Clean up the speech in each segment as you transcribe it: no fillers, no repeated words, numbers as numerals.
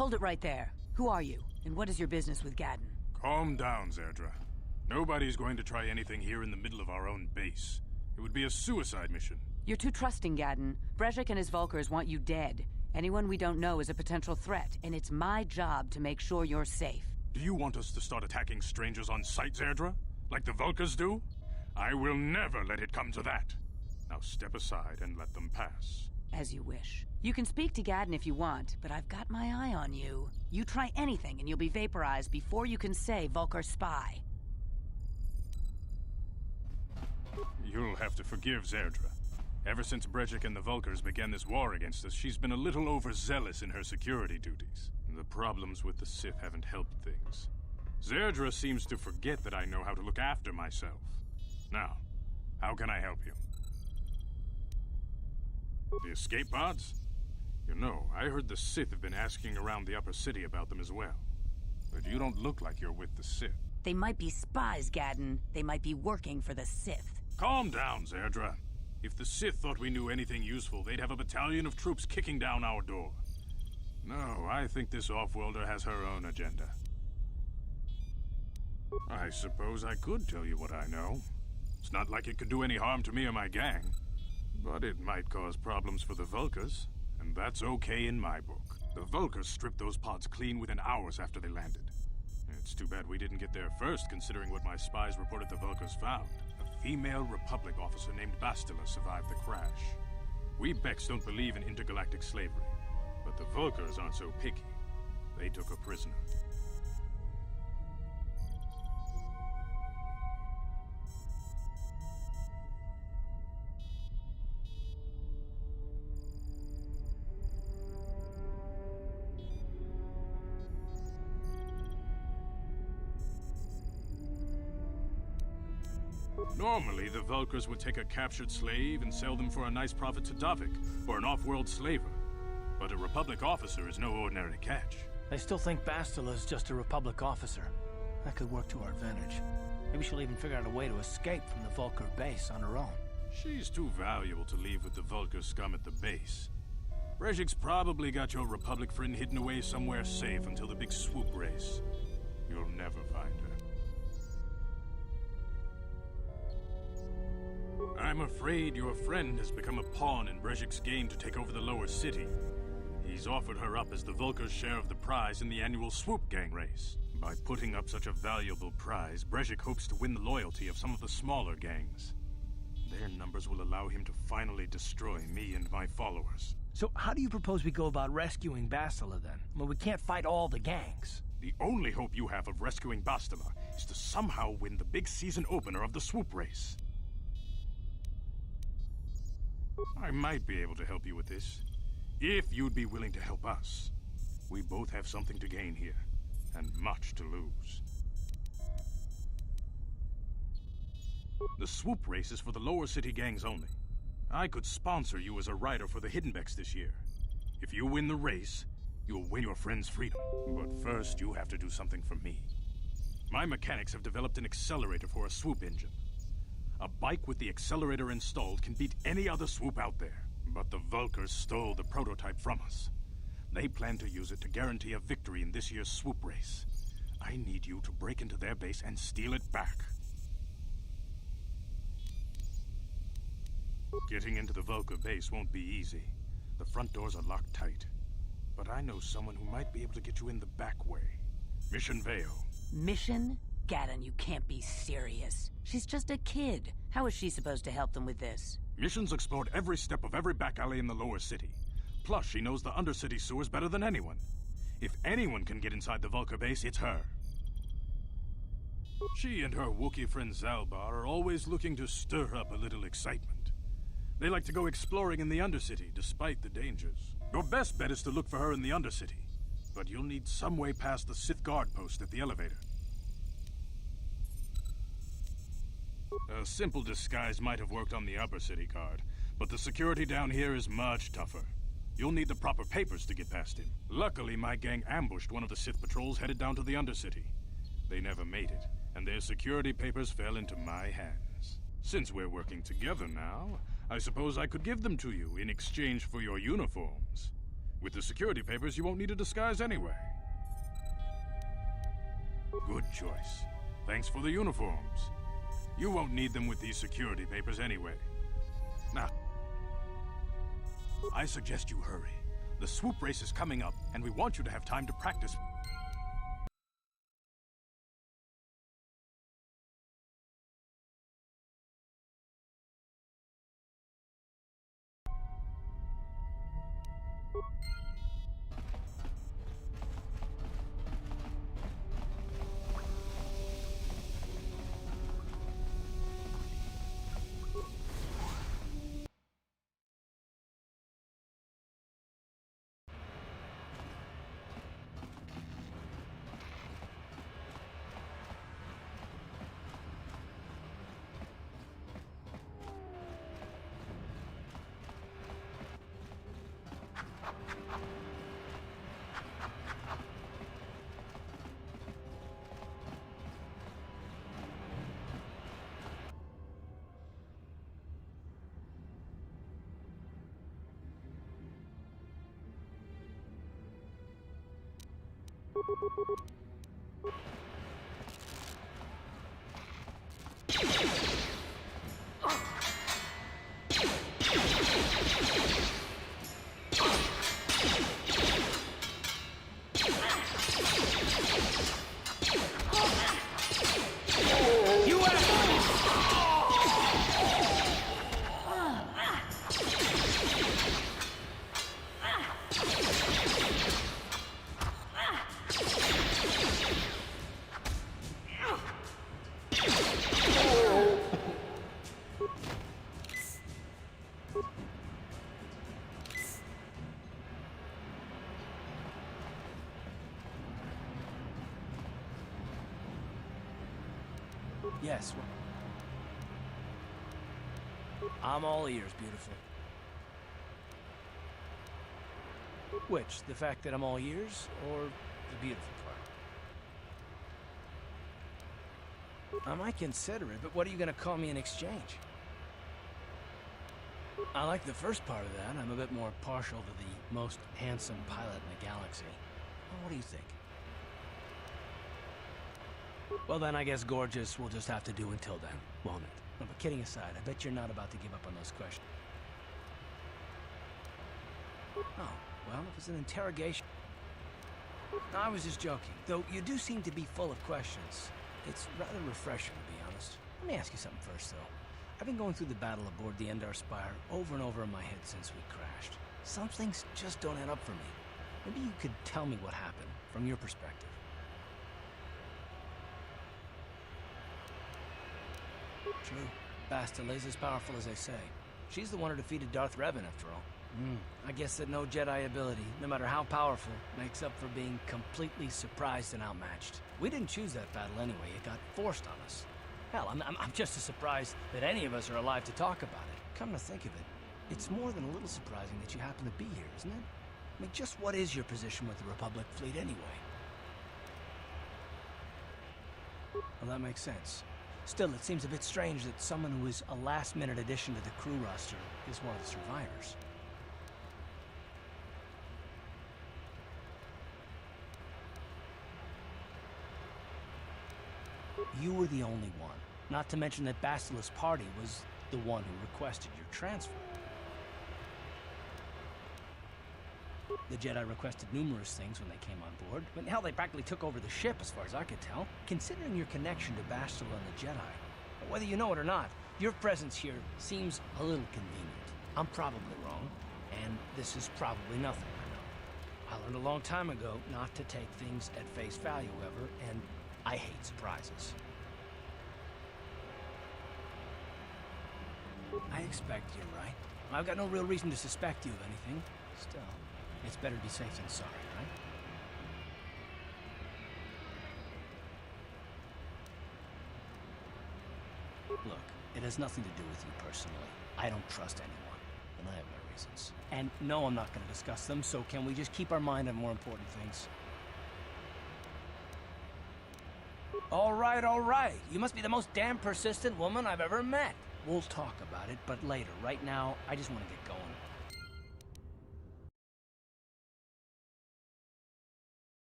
Hold it right there. Who are you, and what is your business with Gadden? Calm down, Zerdra. Nobody's going to try anything here in the middle of our own base. It would be a suicide mission. You're too trusting, Gadden. Brezhik and his Vulkars want you dead. Anyone we don't know is a potential threat, and it's my job to make sure you're safe. Do you want us to start attacking strangers on sight, Zerdra? Like the Vulkars do? I will never let it come to that. Now step aside and let them pass. As you wish. You can speak to Gadden if you want, but I've got my eye on you. You try anything and you'll be vaporized before you can say Vulkar spy. You'll have to forgive Zerdra. Ever since Brezhik and the Vulkars began this war against us, she's been a little overzealous in her security duties. The problems with the Sith haven't helped things. Zerdra seems to forget that I know how to look after myself. Now, how can I help you? The escape pods? You know, I heard the Sith have been asking around the upper city about them as well. But you don't look like you're with the Sith. They might be spies, Gadden. They might be working for the Sith. Calm down, Zerdra. If the Sith thought we knew anything useful, they'd have a battalion of troops kicking down our door. No, I think this off-worlder has her own agenda. I suppose I could tell you what I know. It's not like it could do any harm to me or my gang. But it might cause problems for the Vulkars, and that's okay in my book. The Vulkars stripped those pods clean within hours after they landed. It's too bad we didn't get there first, considering what my spies reported the Vulkars found. A female Republic officer named Bastila survived the crash. We Beks don't believe in intergalactic slavery, but the Vulkars aren't so picky. They took her prisoner. Normally, the Vulkars would take a captured slave and sell them for a nice profit to Davik, or an off-world slaver. But a Republic officer is no ordinary catch. I still think Bastila is just a Republic officer. That could work to our advantage. Maybe she'll even figure out a way to escape from the Vulkar base on her own. She's too valuable to leave with the Vulkar scum at the base. Brezhik's probably got your Republic friend hidden away somewhere safe until the big swoop race. You'll never find her. I'm afraid your friend has become a pawn in Brezhik's game to take over the lower city. He's offered her up as the Vulkar's share of the prize in the annual Swoop Gang race. By putting up such a valuable prize, Brezhik hopes to win the loyalty of some of the smaller gangs. Their numbers will allow him to finally destroy me and my followers. So how do you propose we go about rescuing Bastila then? Well, we can't fight all the gangs. The only hope you have of rescuing Bastila is to somehow win the big season opener of the Swoop race. I might be able to help you with this, if you'd be willing to help us. We both have something to gain here, and much to lose. The swoop race is for the lower city gangs only. I could sponsor you as a rider for the Hidden Beks this year. If you win the race, you'll win your friend's freedom. But first, you have to do something for me. My mechanics have developed an accelerator for a swoop engine. A bike with the accelerator installed can beat any other swoop out there. But the Vulkars stole the prototype from us. They plan to use it to guarantee a victory in this year's swoop race. I need you to break into their base and steal it back. Getting into the Vulkar base won't be easy. The front doors are locked tight. But I know someone who might be able to get you in the back way. Mission Vale. Mission? Gadden, you can't be serious. She's just a kid. How is she supposed to help them with this? Mission's explored every step of every back alley in the lower city. Plus, she knows the undercity sewers better than anyone. If anyone can get inside the Vulkar base, it's her. She and her Wookiee friend Zalbar are always looking to stir up a little excitement. They like to go exploring in the undercity, despite the dangers. Your best bet is to look for her in the undercity. But you'll need some way past the Sith guard post at the elevator. A simple disguise might have worked on the upper city guard, but the security down here is much tougher. You'll need the proper papers to get past him. Luckily, my gang ambushed one of the Sith patrols headed down to the undercity. They never made it, and their security papers fell into my hands. Since we're working together now, I suppose I could give them to you in exchange for your uniforms. With the security papers, you won't need a disguise anyway. Good choice. Thanks for the uniforms. You won't need them with these security papers anyway. Now, I suggest you hurry. The swoop race is coming up, and we want you to have time to practice. Yes. I'm all ears, beautiful. Which? The fact that I'm all ears, or the beautiful part? I might consider it, but what are you gonna call me in exchange? I like the first part of that. I'm a bit more partial to the most handsome pilot in the galaxy. Well, what do you think? Well then, I guess gorgeous will just have to do until then, won't it? No, but kidding aside, I bet you're not about to give up on those questions. Oh, well, if it's an interrogation... No, I was just joking. Though you do seem to be full of questions. It's rather refreshing, to be honest. Let me ask you something first, though. I've been going through the battle aboard the Endar Spire over and over in my head since we crashed. Some things just don't add up for me. Maybe you could tell me what happened, from your perspective. True. Bastila is as powerful as they say. She's the one who defeated Darth Revan, after all. I guess that no Jedi ability, no matter how powerful, makes up for being completely surprised and outmatched. We didn't choose that battle anyway. It got forced on us. Hell, I'm just as surprised that any of us are alive to talk about it. Come to think of it, it's more than a little surprising that you happen to be here, isn't it? I mean, just what is your position with the Republic fleet anyway? Well, that makes sense. Still, it seems a bit strange that someone who is a last-minute addition to the crew roster is one of the survivors. You were the only one. Not to mention that Bastila's party was the one who requested your transfer. The Jedi requested numerous things when they came on board, but hell, they practically took over the ship as far as I could tell. Considering your connection to Bastila and the Jedi, whether you know it or not, your presence here seems a little convenient. I'm probably wrong, and this is probably nothing, I know. I learned a long time ago not to take things at face value ever, and I hate surprises. I expect you're right. I've got no real reason to suspect you of anything. Still, it's better to be safe than sorry, right? Look, it has nothing to do with you personally. I don't trust anyone, and I have my reasons. And no, I'm not going to discuss them, so can we just keep our mind on more important things? All right. You must be the most damn persistent woman I've ever met. We'll talk about it, but later. Right now, I just want to get going.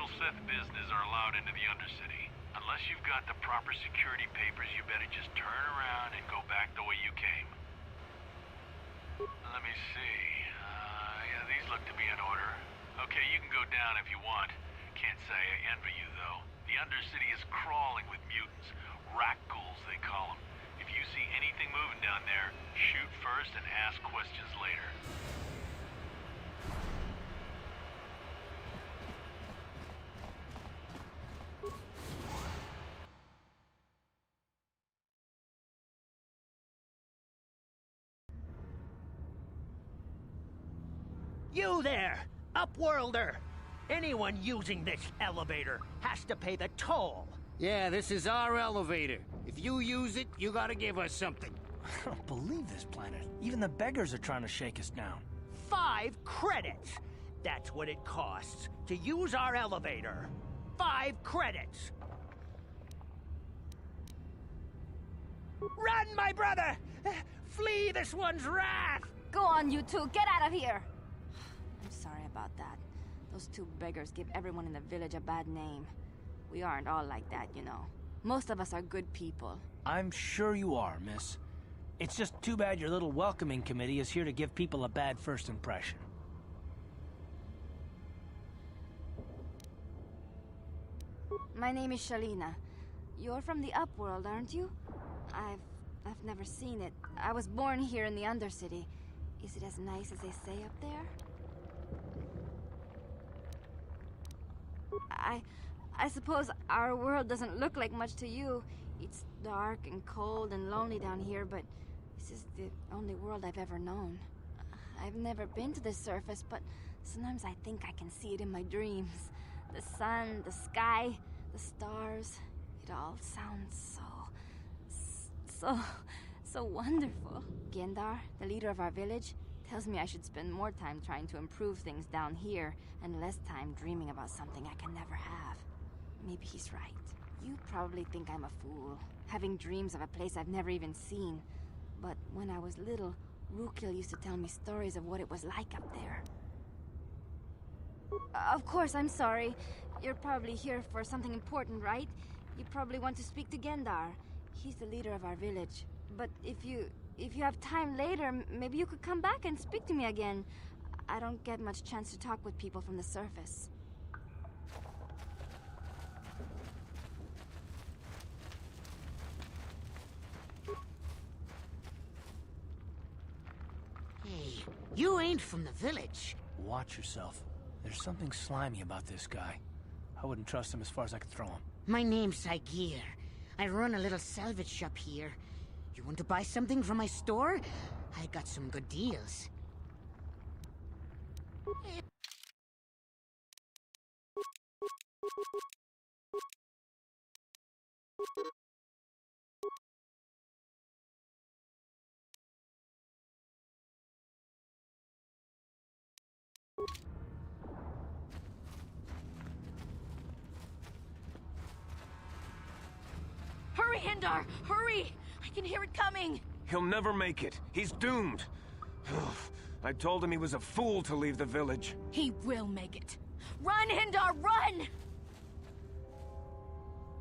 official Sith business are allowed into the Undercity. Unless you've got the proper security papers, you better just turn around and go back the way you came. Let me see. Yeah, these look to be in order. Okay, you can go down if you want. Can't say I envy you, though. The Undercity is crawling with mutants. Rat ghouls, they call them. If you see anything moving down there, shoot first and ask questions later. You there, Upworlder! Anyone using this elevator has to pay the toll. Yeah, this is our elevator. If you use it, you gotta give us something. I don't believe this planet. Even the beggars are trying to shake us down. 5 credits! That's what it costs to use our elevator. 5 credits! Run, my brother! Flee this one's wrath! Go on, you two. Get out of here! I'm sorry about that. Those 2 beggars give everyone in the village a bad name. We aren't all like that, you know. Most of us are good people. I'm sure you are, miss. It's just too bad your little welcoming committee is here to give people a bad first impression. My name is Shalina. You're from the Upworld, aren't you? I've never seen it. I was born here in the Undercity. Is it as nice as they say up there? I suppose our world doesn't look like much to you. It's dark and cold and lonely down here, but this is the only world I've ever known. I've never been to the surface, but sometimes I think I can see it in my dreams. The sun, the sky, the stars. It all sounds so wonderful. Gendar, the leader of our village, tells me I should spend more time trying to improve things down here and less time dreaming about something I can never have. Maybe he's right. You probably think I'm a fool, having dreams of a place I've never even seen. But when I was little, Rukil used to tell me stories of what it was like up there. Of course, I'm sorry. You're probably here for something important, right? You probably want to speak to Gendar. He's the leader of our village. But if you have time later, maybe you could come back and speak to me again. I don't get much chance to talk with people from the surface. Hey, you ain't from the village. Watch yourself. There's something slimy about this guy. I wouldn't trust him as far as I could throw him. My name's Saigir. I run a little salvage shop here. You want to buy something from my store? I got some good deals. Hurry, Hindar! Hurry! I can hear it coming! He'll never make it. He's doomed. I told him he was a fool to leave the village. He will make it. Run, Hindar, run!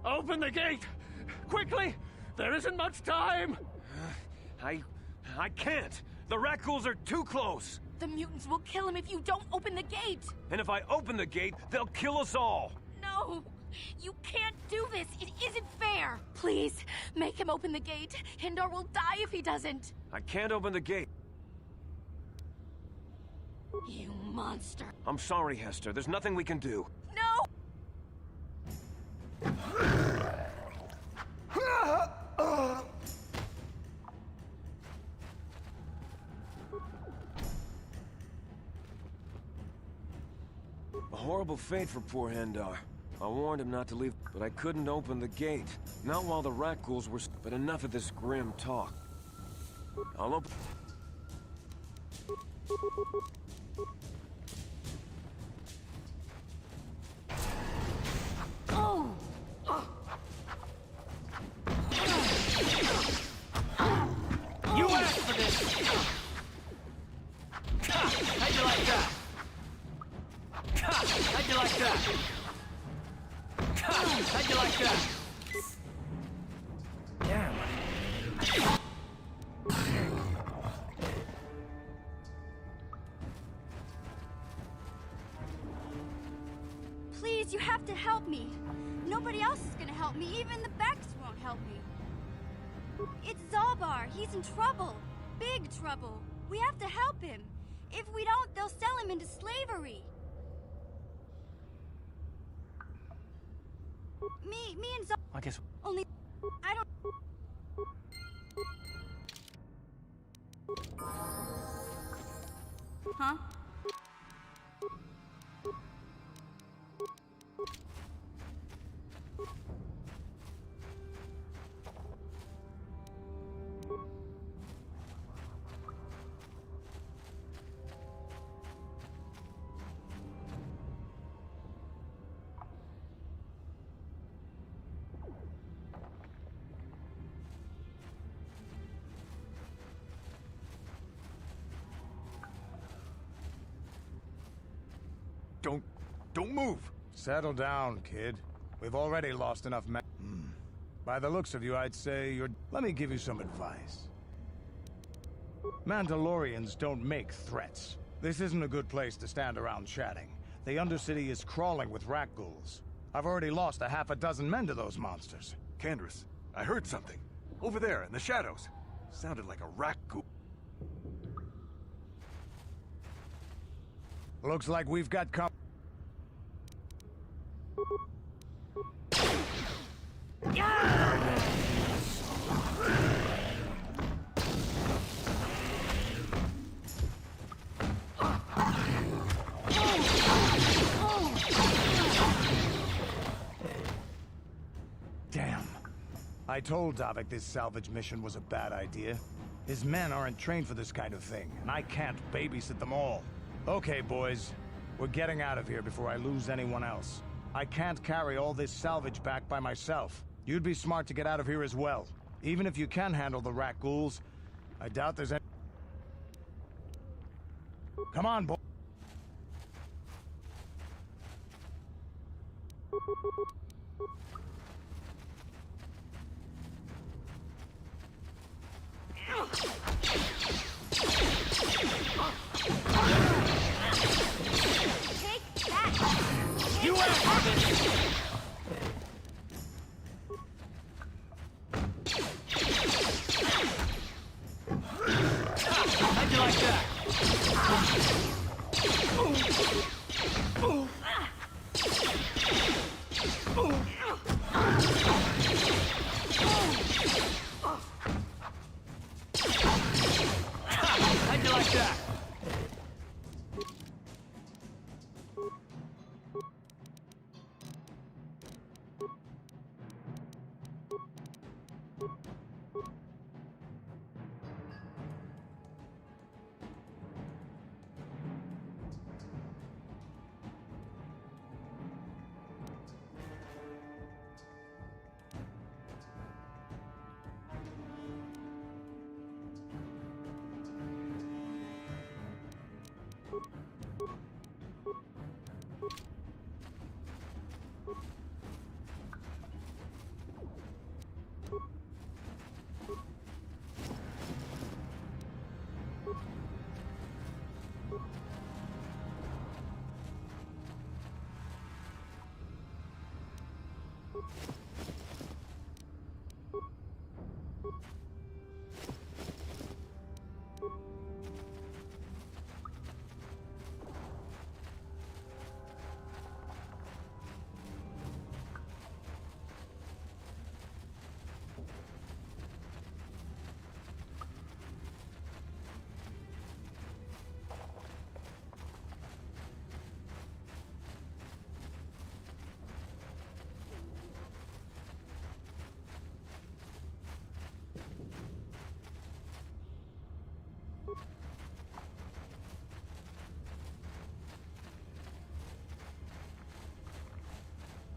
Open the gate! Quickly! There isn't much time! I can't. The rat ghouls are too close. The mutants will kill him if you don't open the gate! And if I open the gate, they'll kill us all. No! You can't do this! It isn't fair! Please, make him open the gate. Hindar will die if he doesn't. I can't open the gate. You monster. I'm sorry, Hester. There's nothing we can do. No! A horrible fate for poor Hendar. I warned him not to leave, but I couldn't open the gate. Not while the rat ghouls were... But enough of this grim talk. I'll open... Oh! You asked for this! How'd you like that? How'd you like that? that? Damn. Please, you have to help me. Nobody else is gonna help me. Even the Becks won't help me. It's Zalbar. He's in trouble. Big trouble. We have to help him. If we don't, they'll sell him into slavery. Me and Zalbar... I guess... Only... I don't... Huh? Don't move! Settle down, kid. We've already lost enough men. By the looks of you, I'd say you're... Let me give you some advice. Mandalorians don't make threats. This isn't a good place to stand around chatting. The Undercity is crawling with rat ghouls. I've already lost a half a dozen men to those monsters. Candace, I heard something. Over there, in the shadows. Sounded like a rat ghoul. Looks like we've got Damn. I told Davik this salvage mission was a bad idea. His men aren't trained for this kind of thing, and I can't babysit them all. Okay, boys. We're getting out of here before I lose anyone else. I can't carry all this salvage back by myself. You'd be smart to get out of here as well. Even if you can handle the rat ghouls, I doubt there's any... Come on, boy. Take that! You how'd you like that? How'd you like that?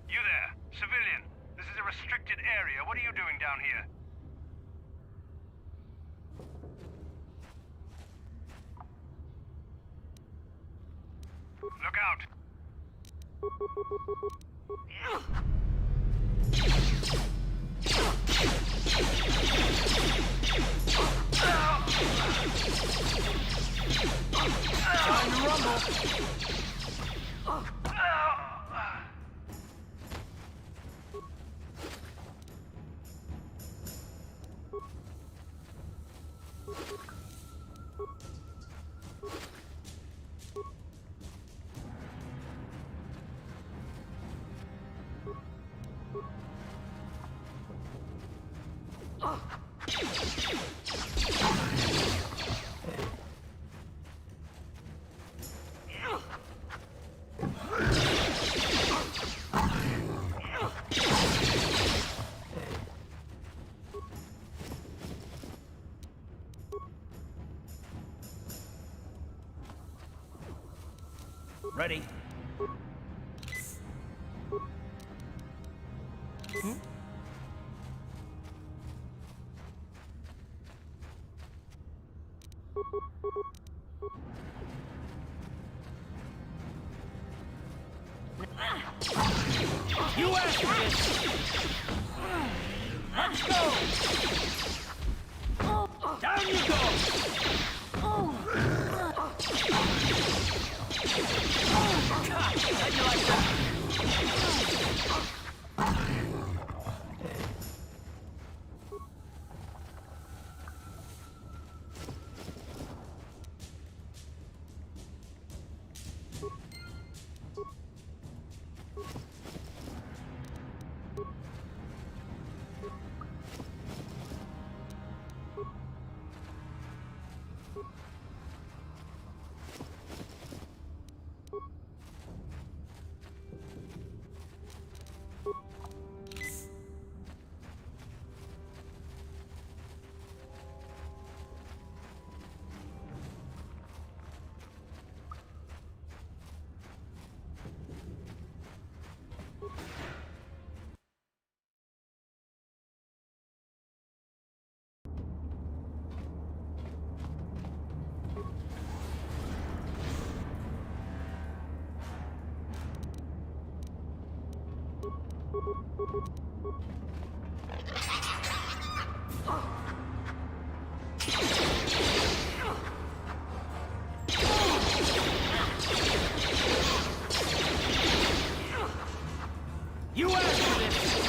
You there, civilian. This is a restricted area. What are you doing down here? Look out! You asked for this! Let's go! Down you go! God, how'd you like that? You asked for this!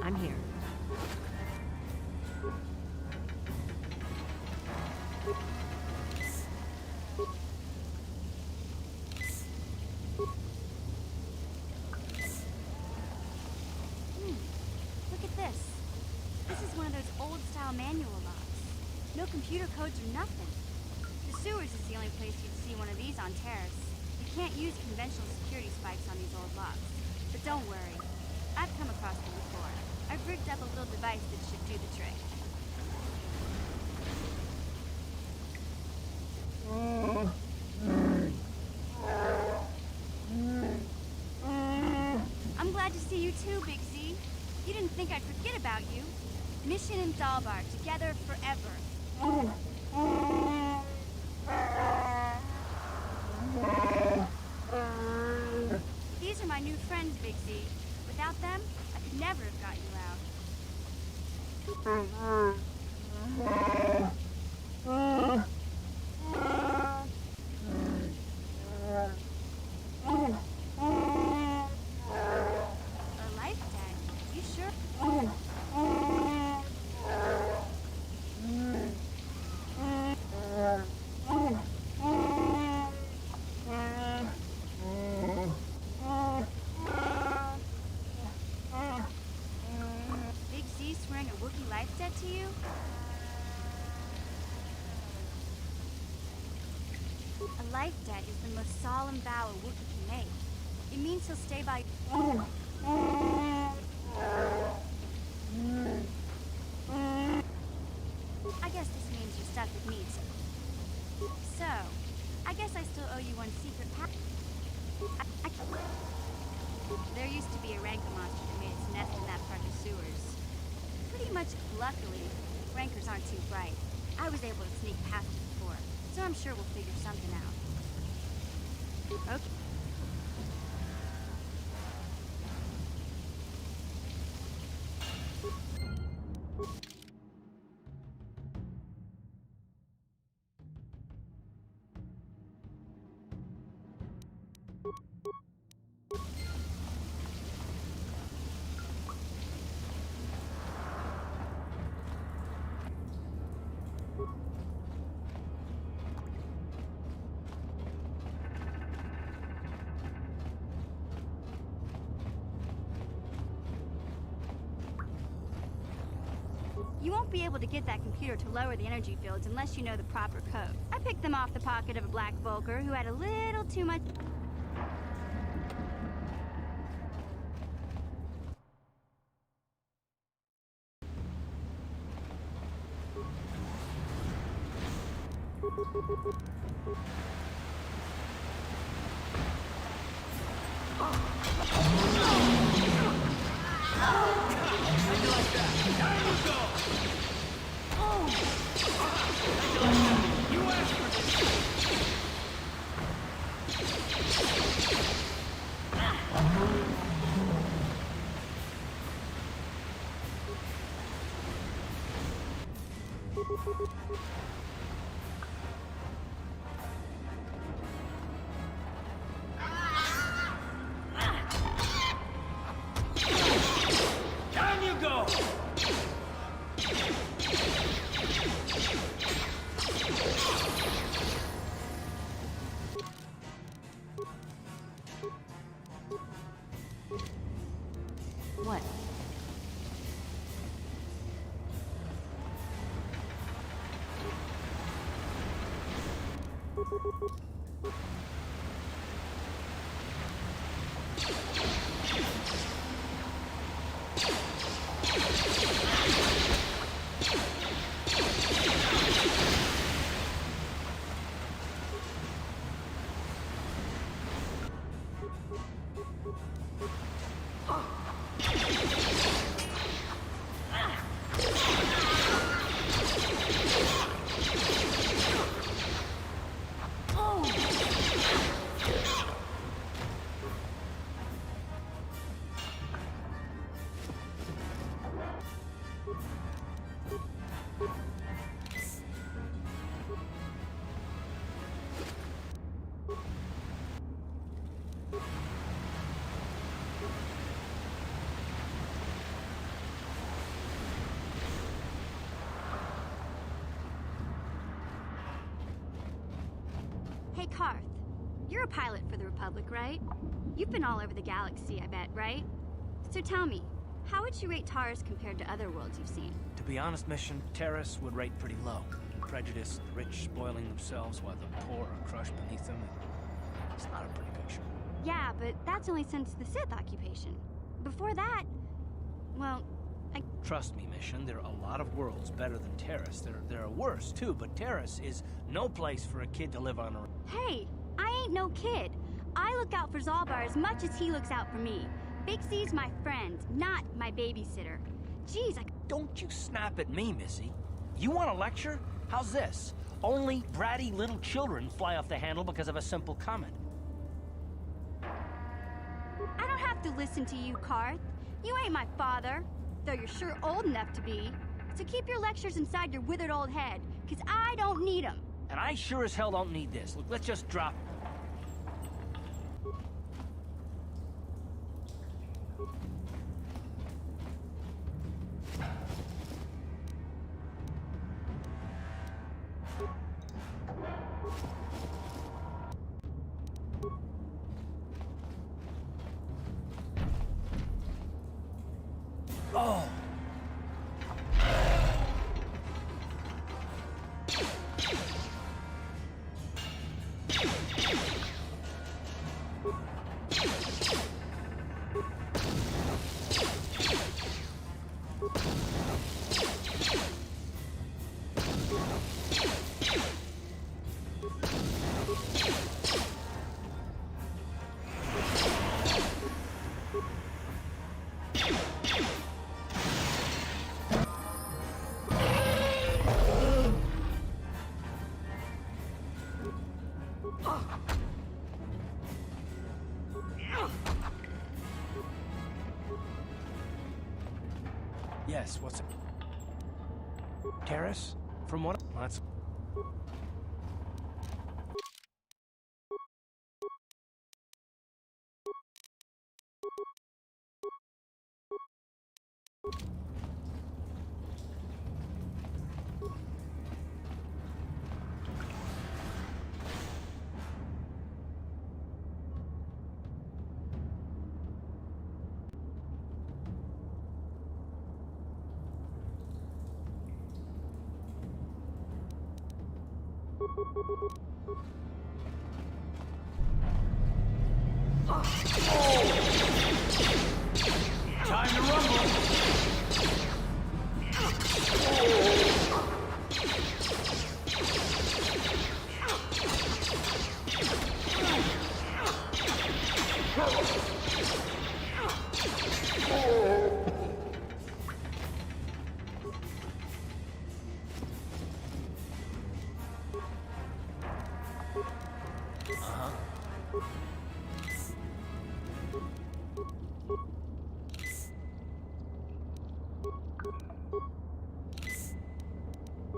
I'm here. Look at this. This is one of those old-style manual locks. No computer codes or nothing. The sewers is the only place you'd see one of these on Terrace. You can't use conventional security spikes on these old locks. But don't worry. I've come across them before. I've rigged up a little device that should do the trick. I'm glad to see you too, Big Z. You didn't think I'd forget about you. Mission in Dalbar, together forever. These are my new friends, Big Z. Without them, I could never have got you out. A life tag? You sure? Big Z swearing a Wookiee life debt to you? A life debt is the most solemn vow a Wookiee can make. It means he'll stay by... I guess this means you're stuck with me, so... I guess I still owe you one secret There used to be a rancor monster that made its nest in that part of the sewers. Pretty much luckily, rancors aren't too bright. I was able to sneak past it before, so I'm sure we'll figure something out. Okay. You won't be able to get that computer to lower the energy fields unless you know the proper code. I picked them off the pocket of a black Volker who had a little too much... Down you go! What? Oh! Karth, you're a pilot for the Republic, right? You've been all over the galaxy, I bet, right? So tell me, how would you rate Taurus compared to other worlds you've seen? To be honest, Mission, Terrace would rate pretty low. Prejudice, the rich spoiling themselves while the poor are crushed beneath them. It's not a pretty picture. Yeah, but that's only since the Sith occupation. Before that, well, Trust me, Mission, there are a lot of worlds better than Terrace. There are worse, too, but Terrace is no place for a kid to live on her own. Hey, I ain't no kid. I look out for Zalbar as much as he looks out for me. Big C's my friend, not my babysitter. Jeez, Don't you snap at me, Missy. You want a lecture? How's this? Only bratty little children fly off the handle because of a simple comment. I don't have to listen to you, Karth. You ain't my father, though you're sure old enough to be. So keep your lectures inside your withered old head, because I don't need them. And I sure as hell don't need this. Look, let's just drop... Oh! Yes, what's it? Terrace? From what? That's... Time to rumble!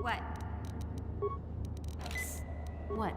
What? What?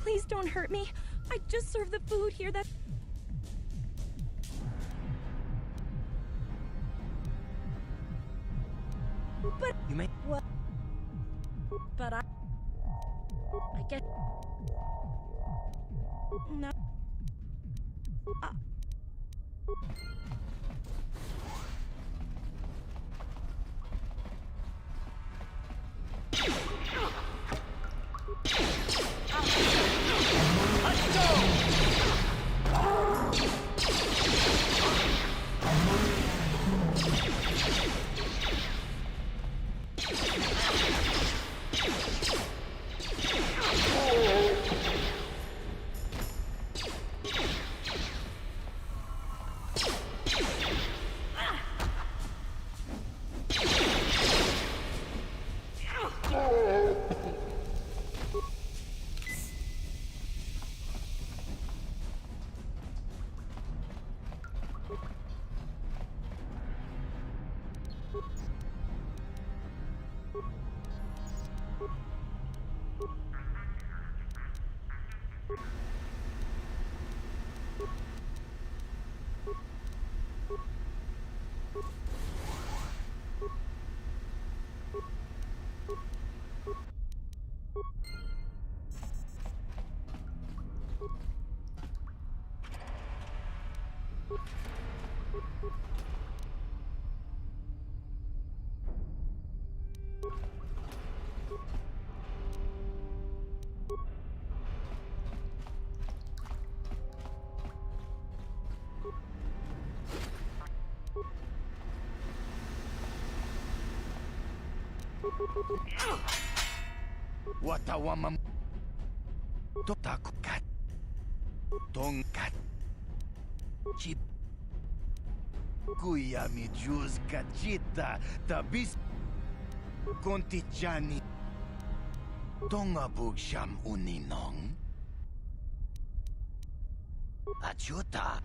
Please don't hurt me. I just served the food here that... But... You may... What? But I get... No. Watawamam Totakukat Tongkat Chip Kuyami Juz Kachita Tabis Kontichani Tongabug Sham Uninong Achuta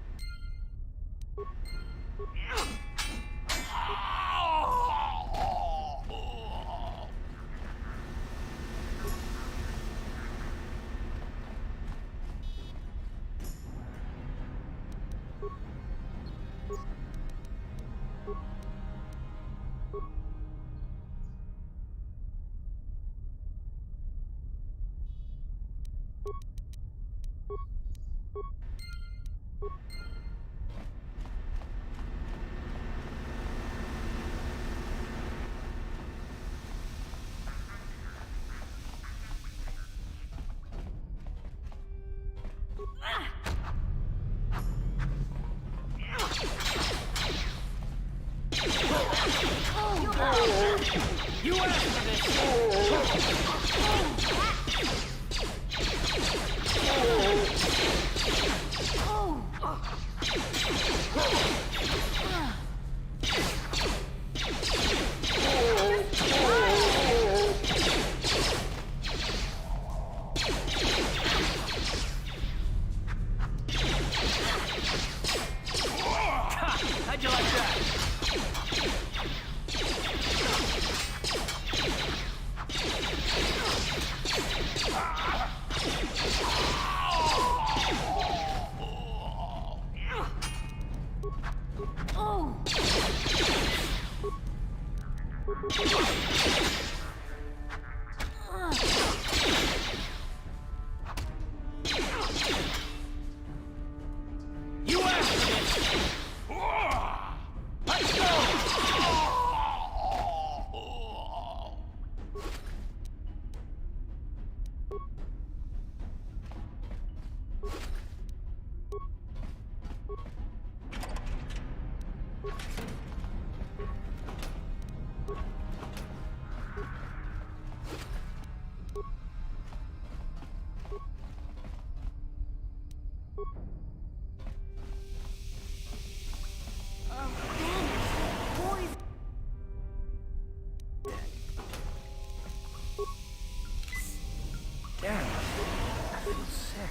You asked for this! How'd you like that? You asked for this! Let's go! Damn, I feel sick.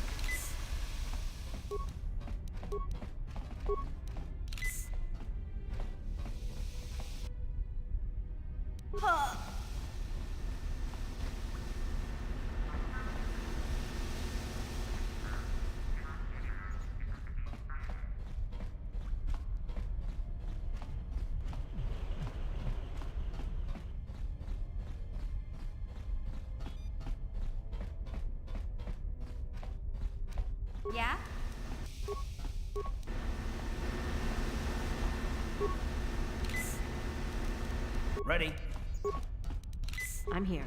Yeah? Ready? I'm here.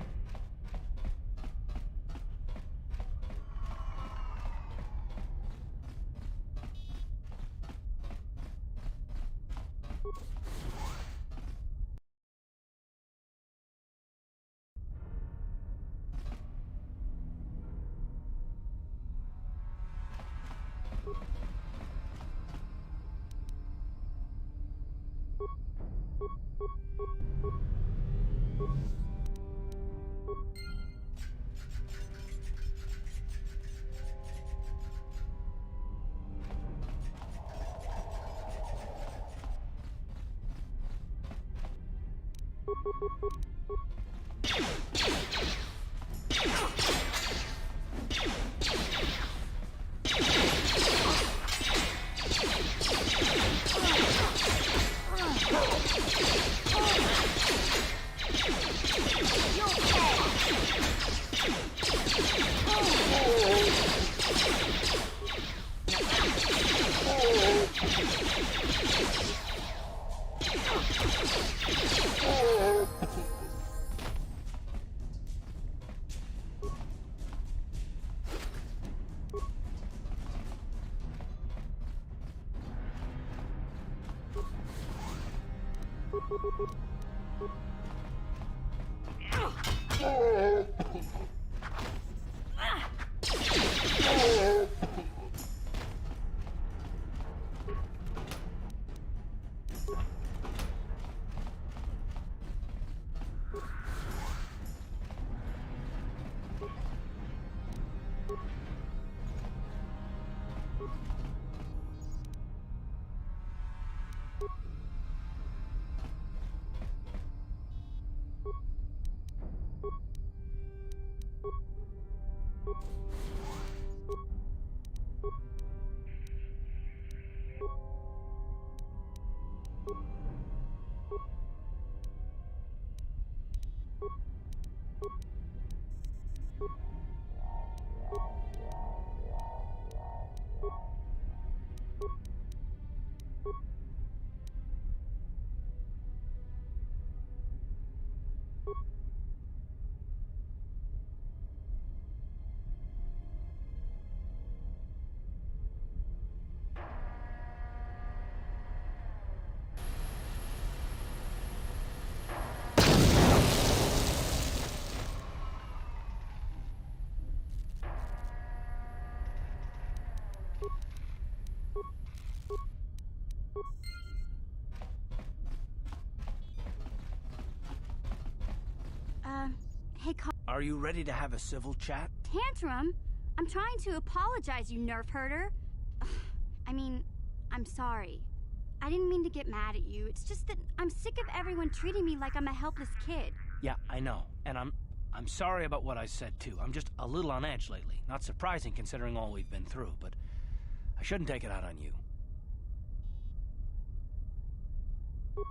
Hey, Are you ready to have a civil chat? Tantrum? I'm trying to apologize, you nerf herder. I mean, I'm sorry. I didn't mean to get mad at you. It's just that I'm sick of everyone treating me like I'm a helpless kid. Yeah, I know. And I'm sorry about what I said, too. I'm just a little on edge lately. Not surprising considering all we've been through, but I shouldn't take it out on you.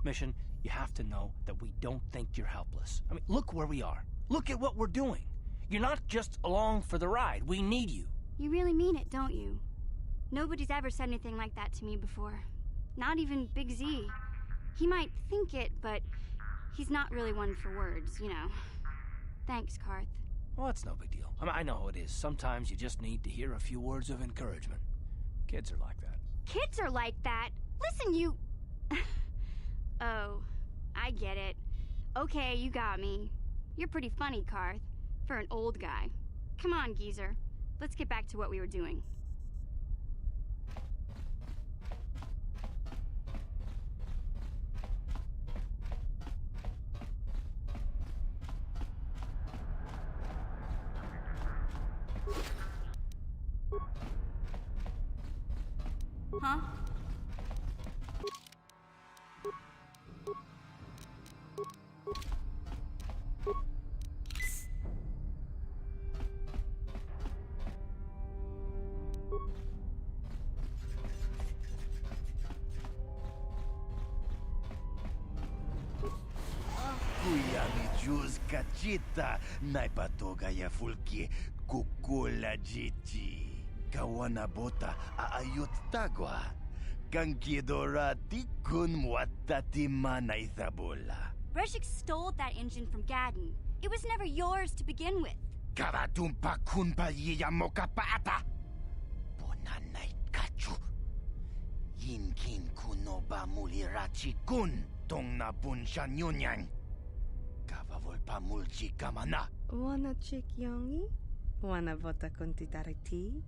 Mission, you have to know that we don't think you're helpless. I mean, look where we are. Look at what we're doing. You're not just along for the ride. We need you. You really mean it, don't you? Nobody's ever said anything like that to me before. Not even Big Z. He might think it, but he's not really one for words, you know. Thanks, Karth. Well, that's no big deal. I mean, I know how it is. Sometimes you just need to hear a few words of encouragement. Kids are like that. Kids are like that? Listen, you... Oh, I get it. Okay, you got me. You're pretty funny, Karth, for an old guy. Come on, geezer. Let's get back to what we were doing. Huh? Juz kachita naipatoga ya fulki kukula jiji kawana bota aayot tagwa kankidorati kun watati manaithabola. Reshik stole that engine from Gadden. It was never yours to begin with. Karatumpa kun paliya mokapaata bonanay kachu yinkin kunoba mulirachi kun tong napun shanyunyang. Pamulchi kamana. Wanna chick yongi? Wanna vota kontitariti?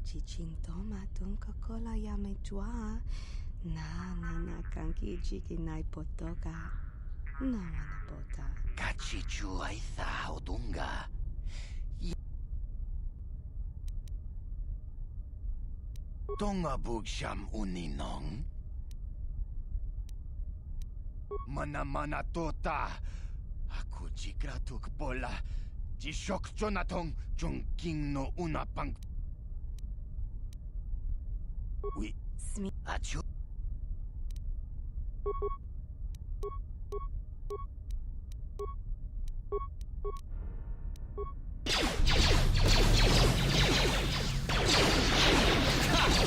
Chichintoma tunka kola yame chua. Na kanki jiki nai potoka. No wanna bota. Kachichu aitha odunga. Tonga bugsham uninong. Mana tota. Aku jigratuk bola, jishok jonatong jongking no unapang. Oui, achu.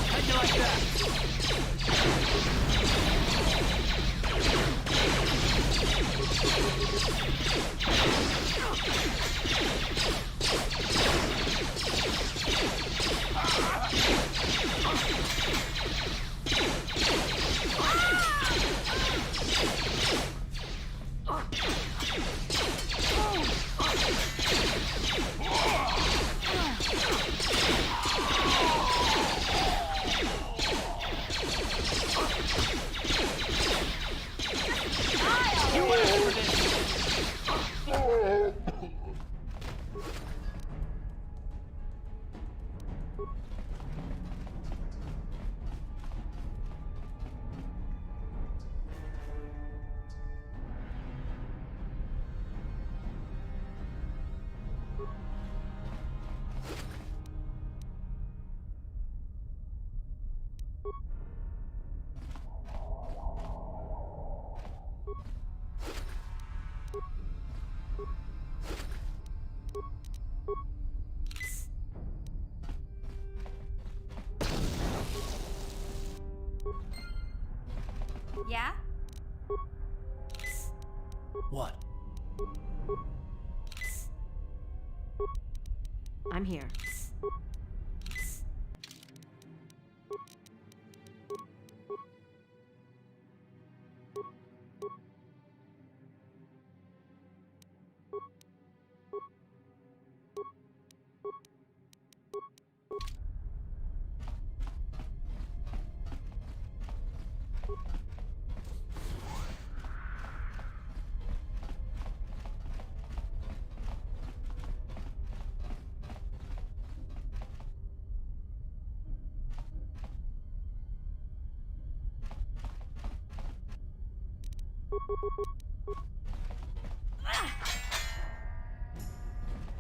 How'd you like that? Yeah? What? I'm here.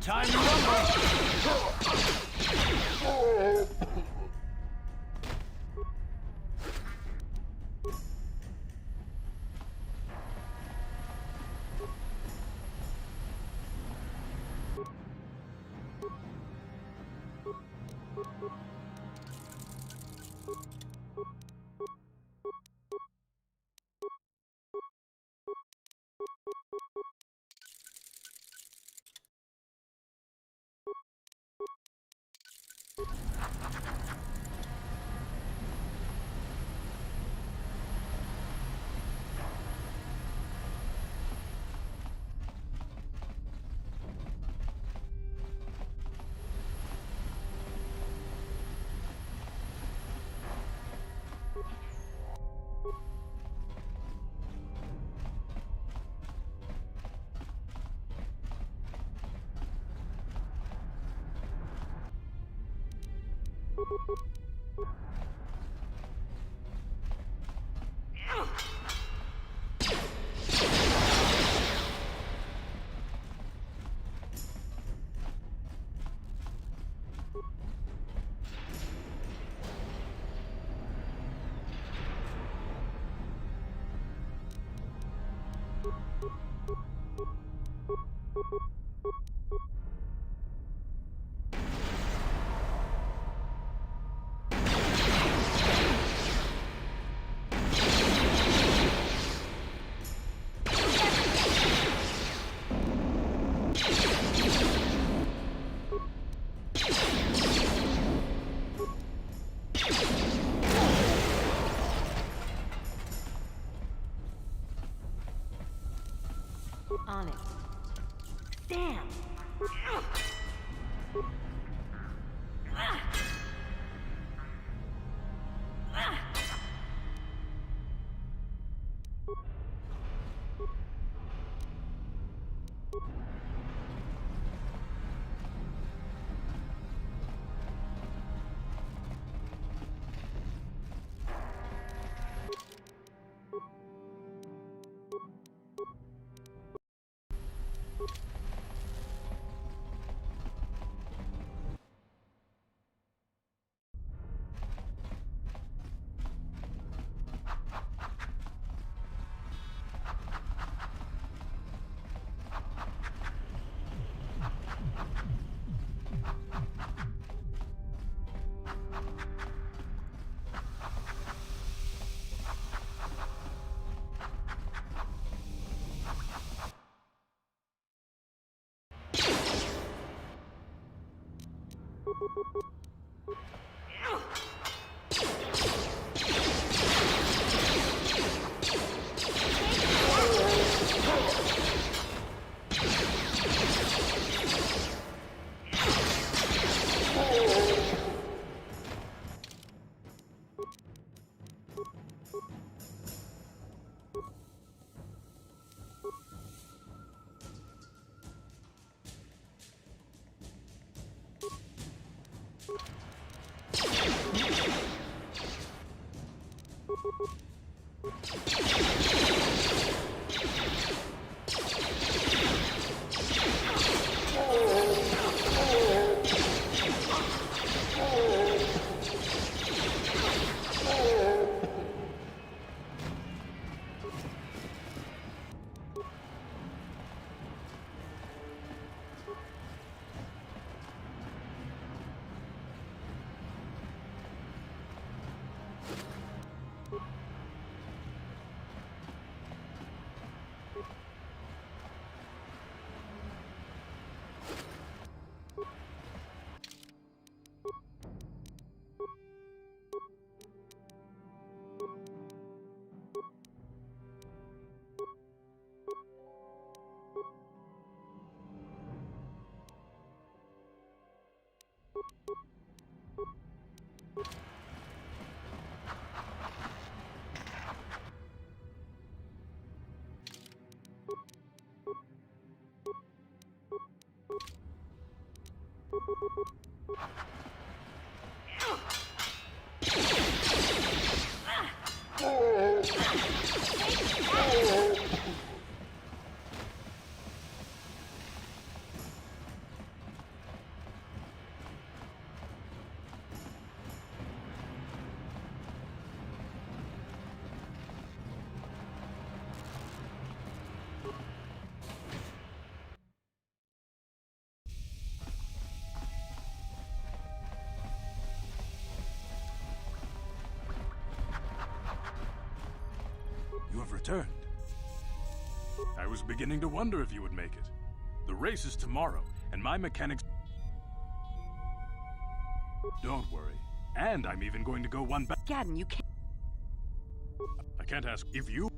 Time to rumble! On it. Damn! You have returned. I was beginning to wonder if you would make it. The race is tomorrow, and my mechanics... Don't worry. And I'm even going to go one back. Gadden, you can't... I can't ask if you...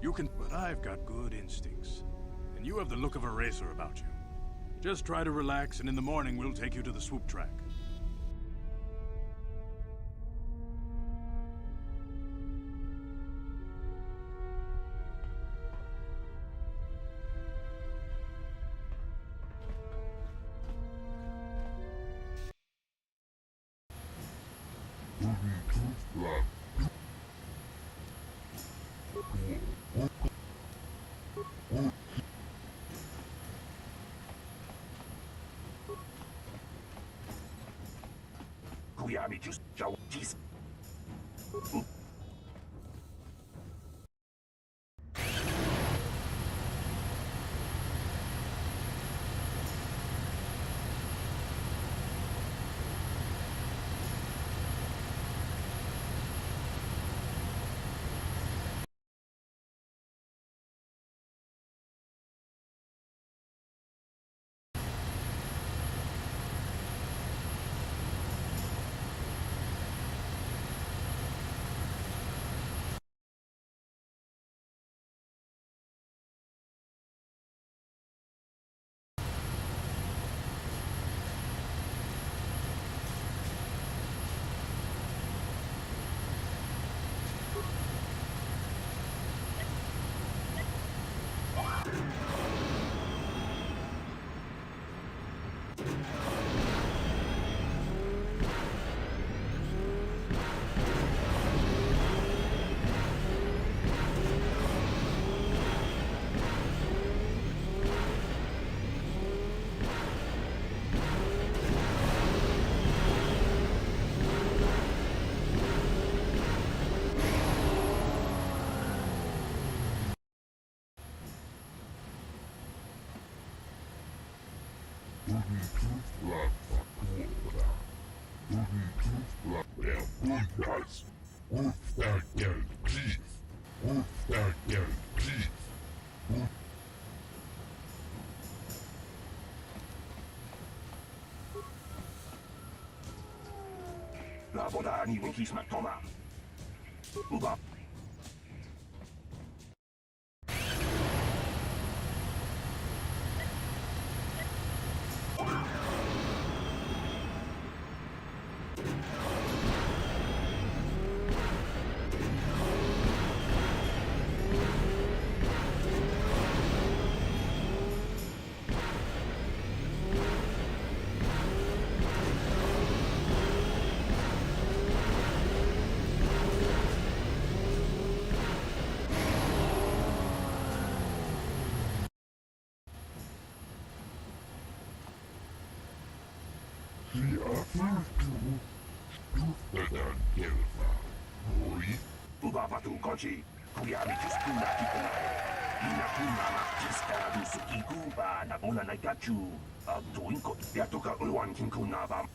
You can... But I've got good instincts. And you have the look of a racer about you. Just try to relax, and in the morning we'll take you to the swoop track.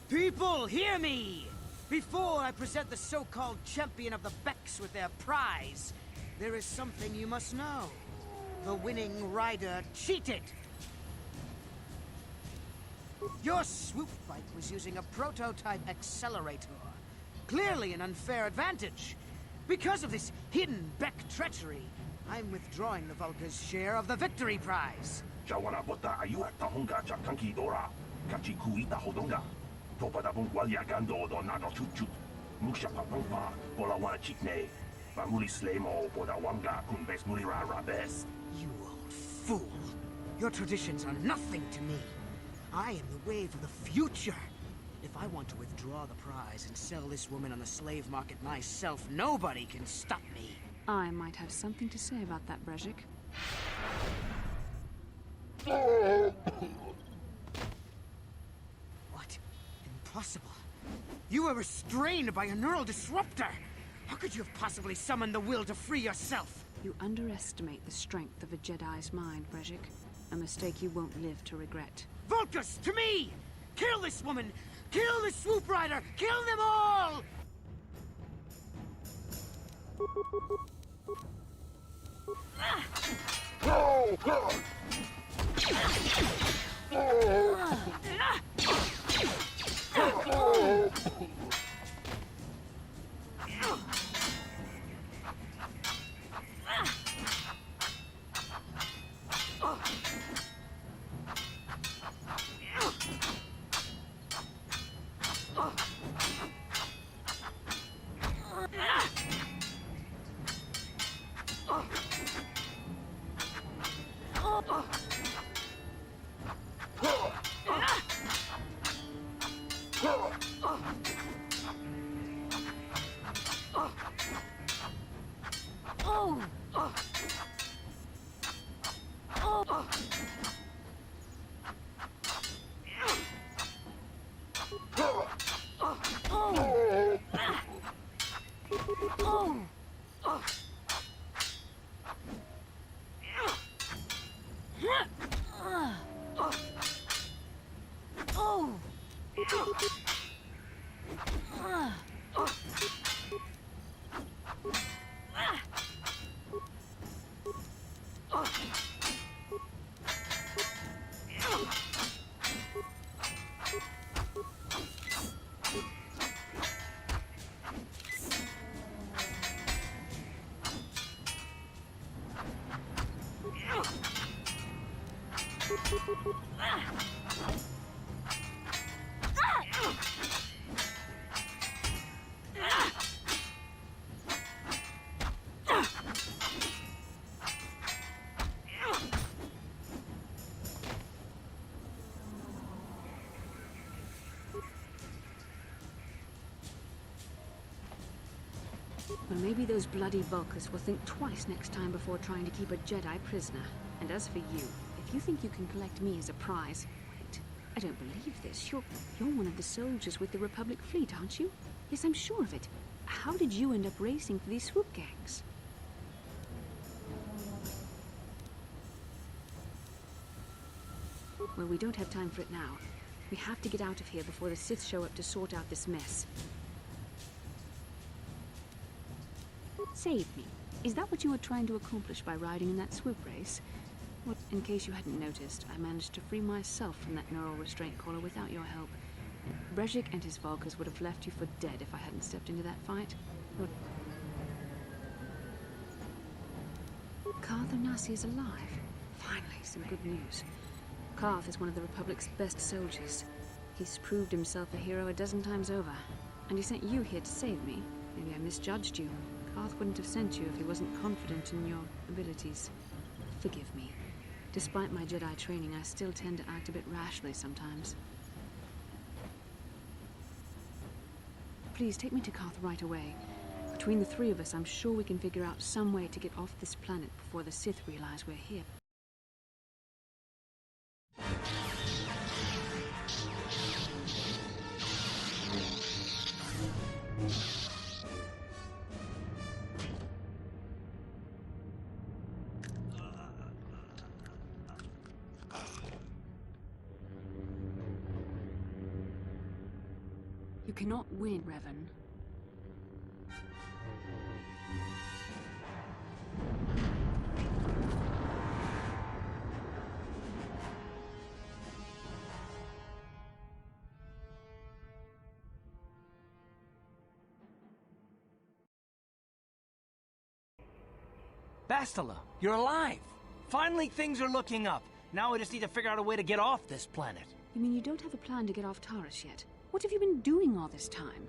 People, hear me! Before I present the so-called champion of the Becks with their prize, there is something you must know. The winning rider cheated! Your swoop bike was using a prototype accelerator. Clearly an unfair advantage. Because of this hidden Beck treachery, I'm withdrawing the Vulca's share of the victory prize. You old fool! Your traditions are nothing to me. I am the wave of the future. If I want to withdraw the prize and sell this woman on the slave market myself, nobody can stop me. I might have something to say about that, Brezhik. What? Impossible. You were restrained by a neural disruptor. How could you have possibly summoned the will to free yourself? You underestimate the strength of a Jedi's mind, Brezhik. A mistake you won't live to regret. Vulcus, to me! Kill this woman! Kill the swoop rider! Kill them all! Well, maybe those bloody Vulcans will think twice next time before trying to keep a Jedi prisoner. And as for you, if you think you can collect me as a prize... Wait, I don't believe this. You're one of the soldiers with the Republic fleet, aren't you? Yes, I'm sure of it. How did you end up racing for these swoop gangs? Well, we don't have time for it now. We have to get out of here before the Sith show up to sort out this mess. Save me. Is that what you were trying to accomplish by riding in that swoop race? Well, in case you hadn't noticed, I managed to free myself from that neural restraint collar without your help. Brezhik and his Vulcans would have left you for dead if I hadn't stepped into that fight. But... Karth Onasi is alive. Finally, some good news. Karth is one of the Republic's best soldiers. He's proved himself a hero a dozen times over. And he sent you here to save me. Maybe I misjudged you. Karth wouldn't have sent you if he wasn't confident in your abilities. Forgive me. Despite my Jedi training, I still tend to act a bit rashly sometimes. Please, take me to Karth right away. Between the three of us, I'm sure we can figure out some way to get off this planet before the Sith realize we're here. You cannot win, Revan. Bastila, you're alive! Finally, things are looking up. Now we just need to figure out a way to get off this planet. You mean you don't have a plan to get off Taurus yet? What have you been doing all this time?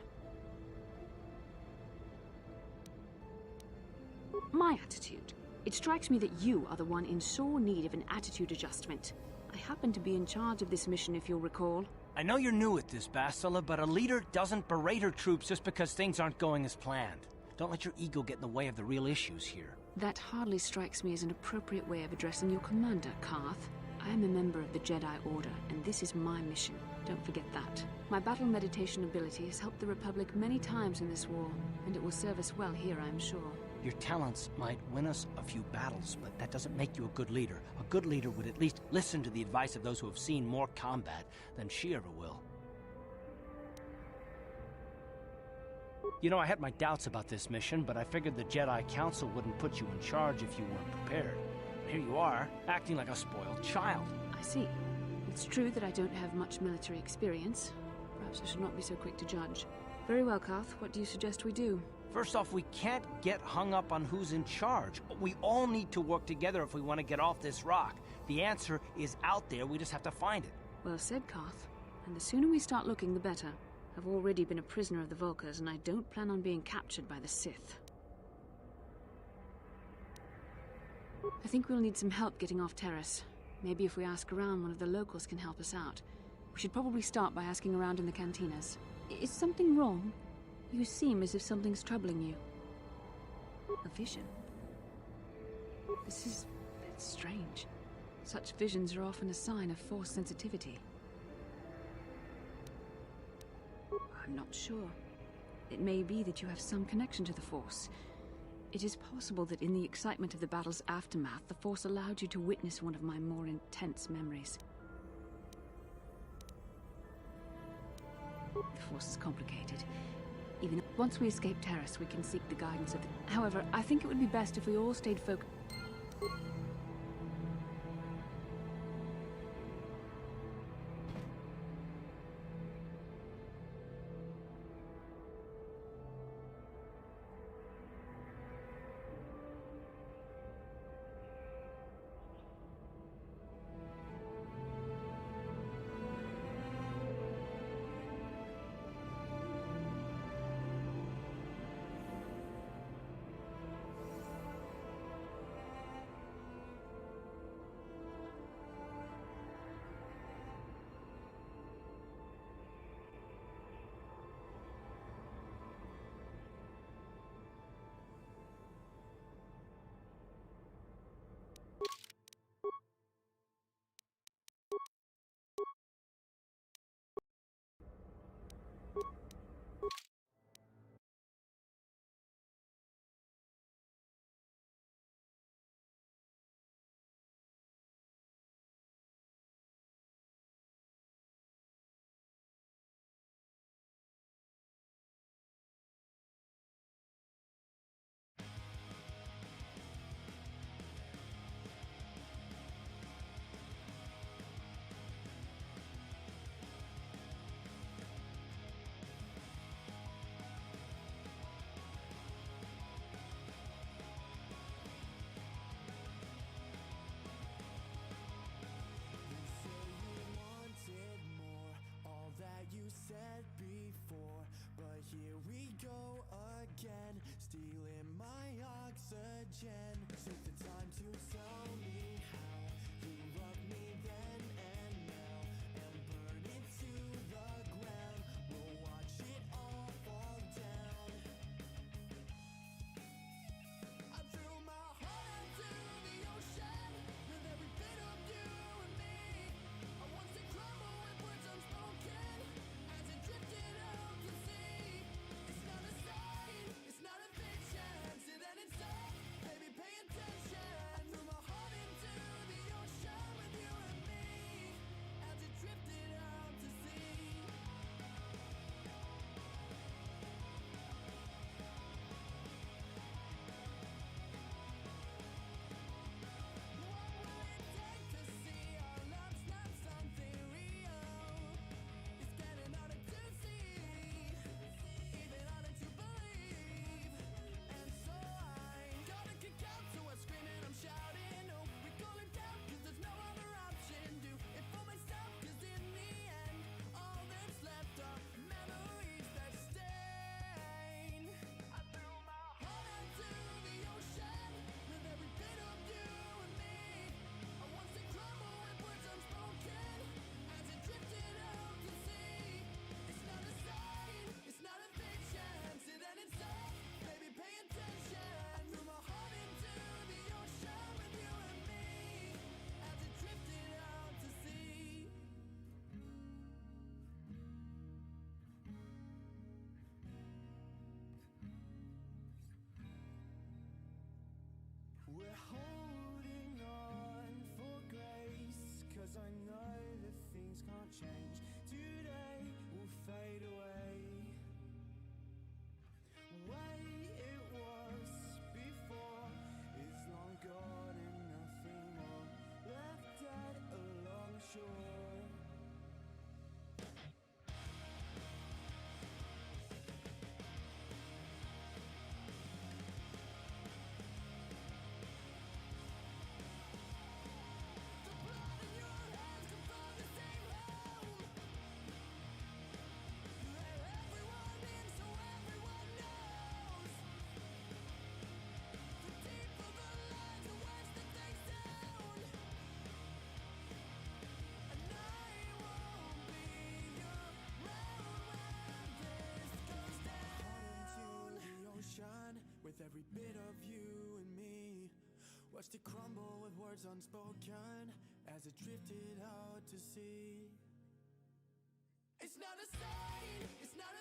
My attitude. It strikes me that you are the one in sore need of an attitude adjustment. I happen to be in charge of this mission, if you'll recall. I know you're new at this, Bastila, but a leader doesn't berate her troops just because things aren't going as planned. Don't let your ego get in the way of the real issues here. That hardly strikes me as an appropriate way of addressing your commander, Karth. I am a member of the Jedi Order, and this is my mission. Don't forget that. My battle meditation ability has helped the Republic many times in this war, and it will serve us well here, I am sure. Your talents might win us a few battles, but that doesn't make you a good leader. A good leader would at least listen to the advice of those who have seen more combat than she ever will. You know, I had my doubts about this mission, but I figured the Jedi Council wouldn't put you in charge if you weren't prepared. Here you are, acting like a spoiled child. I see. It's true that I don't have much military experience. Perhaps I should not be so quick to judge. Very well, Karth. What do you suggest we do? First off, we can't get hung up on who's in charge. We all need to work together if we want to get off this rock. The answer is out there, we just have to find it. Well said, Karth. And the sooner we start looking, the better. I've already been a prisoner of the Vulkars, and I don't plan on being captured by the Sith. I think we'll need some help getting off Terrace. Maybe if we ask around, one of the locals can help us out. We should probably start by asking around in the cantinas. Is something wrong? You seem as if something's troubling you. A vision? This is a bit strange. Such visions are often a sign of Force sensitivity. I'm not sure. It may be that you have some connection to the Force. It is possible that in the excitement of the battle's aftermath, the Force allowed you to witness one of my more intense memories. The Force is complicated. Even once we escape Terrace, we can seek the guidance of the... However, I think it would be best if we all stayed focused. with every bit of you and me. Watched it crumble with words unspoken as it drifted out to sea. It's not a sign, it's not